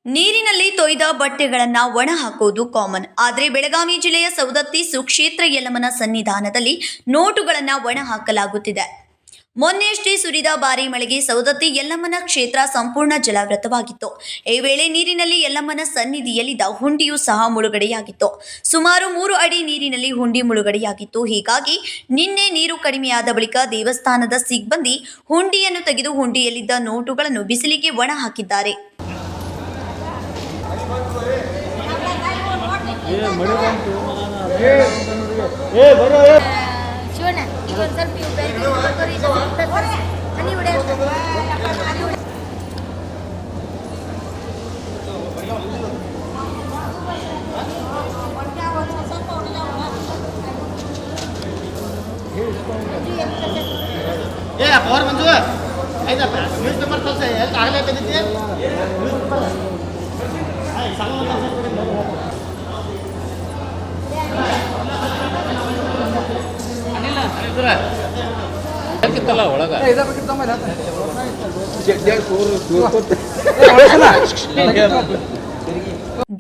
ನೀರಿನಲ್ಲಿ ತೊಯ್ದ ಬಟ್ಟೆಗಳನ್ನ ಒಣ ಹಾಕೋದು ಕಾಮನ್. ಆದರೆ ಬೆಳಗಾವಿ ಜಿಲ್ಲೆಯ ಸವದತ್ತಿ ಸುಕ್ಷೇತ್ರ ಯಲ್ಲಮ್ಮನ ಸನ್ನಿಧಾನದಲ್ಲಿ ನೋಟುಗಳನ್ನ ಒಣ ಹಾಕಲಾಗುತ್ತಿದೆ. ಮೊನ್ನೆಯಷ್ಟೇ ಸುರಿದ ಭಾರೀ ಮಳೆಗೆ ಸವದತ್ತಿ ಯಲ್ಲಮ್ಮನ ಕ್ಷೇತ್ರ ಸಂಪೂರ್ಣ ಜಲಾವೃತವಾಗಿತ್ತು. ಈ ವೇಳೆ ನೀರಿನಲ್ಲಿ ಯಲ್ಲಮ್ಮನ ಸನ್ನಿಧಿಯಲ್ಲಿದ್ದ ಹುಂಡಿಯೂ ಸಹ ಮುಳುಗಡೆಯಾಗಿತ್ತು. ಸುಮಾರು 3 ಅಡಿ ನೀರಿನಲ್ಲಿ ಹುಂಡಿ ಮುಳುಗಡೆಯಾಗಿತ್ತು. ಹೀಗಾಗಿ ನಿನ್ನೆ ನೀರು ಕಡಿಮೆಯಾದ ಬಳಿಕ ದೇವಸ್ಥಾನದ ಸಿಬ್ಬಂದಿ ಹುಂಡಿಯನ್ನು ತೆಗೆದು ಹುಂಡಿಯಲ್ಲಿದ್ದ ನೋಟುಗಳನ್ನು ಬಿಸಿಲಿಗೆ ಒಣ ಹಾಕಿದ್ದಾರೆ. ಶಿವಣ್ಣ ಈಗ ಒಂದು ಸ್ವಲ್ಪ ಇವು ಬೆಳಗ್ಗೆ ಹನಿ ಹೊಡೆಯೋದು ಪವರ್ ಮಂಜು ಆಯ್ತಪ್ಪ ನ್ಯೂಸ್ ಪೇಪರ್ ತೋರಿಸಿ ಎಲ್ಲಿ ಆಗಲೇ ಬಂದಿದ್ದೆ ನ್ಯೂಸ್ ಪೇಪರ್ ಕಿತ್ತಲ್ಲ ಒಳಗ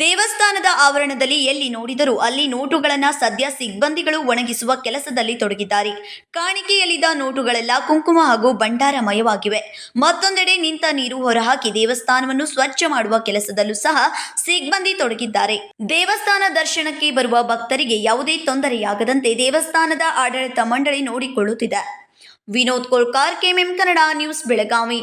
ದೇವಸ್ಥಾನದ ಆವರಣದಲ್ಲಿ ಎಲ್ಲಿ ನೋಡಿದರೂ ಅಲ್ಲಿ ನೋಟುಗಳನ್ನ ಸದ್ಯ ಸಿಬ್ಬಂದಿಗಳು ಒಣಗಿಸುವ ಕೆಲಸದಲ್ಲಿ ತೊಡಗಿದ್ದಾರೆ. ಕಾಣಿಕೆಯಲ್ಲಿದ್ದ ನೋಟುಗಳೆಲ್ಲ ಕುಂಕುಮ ಹಾಗೂ ಭಂಡಾರಮಯವಾಗಿವೆ. ಮತ್ತೊಂದೆಡೆ ನಿಂತ ನೀರು ಹೊರಹಾಕಿ ದೇವಸ್ಥಾನವನ್ನು ಸ್ವಚ್ಛ ಮಾಡುವ ಕೆಲಸದಲ್ಲೂ ಸಹ ಸಿಬ್ಬಂದಿ ತೊಡಗಿದ್ದಾರೆ. ದೇವಸ್ಥಾನ ದರ್ಶನಕ್ಕೆ ಬರುವ ಭಕ್ತರಿಗೆ ಯಾವುದೇ ತೊಂದರೆಯಾಗದಂತೆ ದೇವಸ್ಥಾನದ ಆಡಳಿತ ಮಂಡಳಿ ನೋಡಿಕೊಳ್ಳುತ್ತಿದೆ. Vinod Kolkar, KMM Kannada news, Belagavi.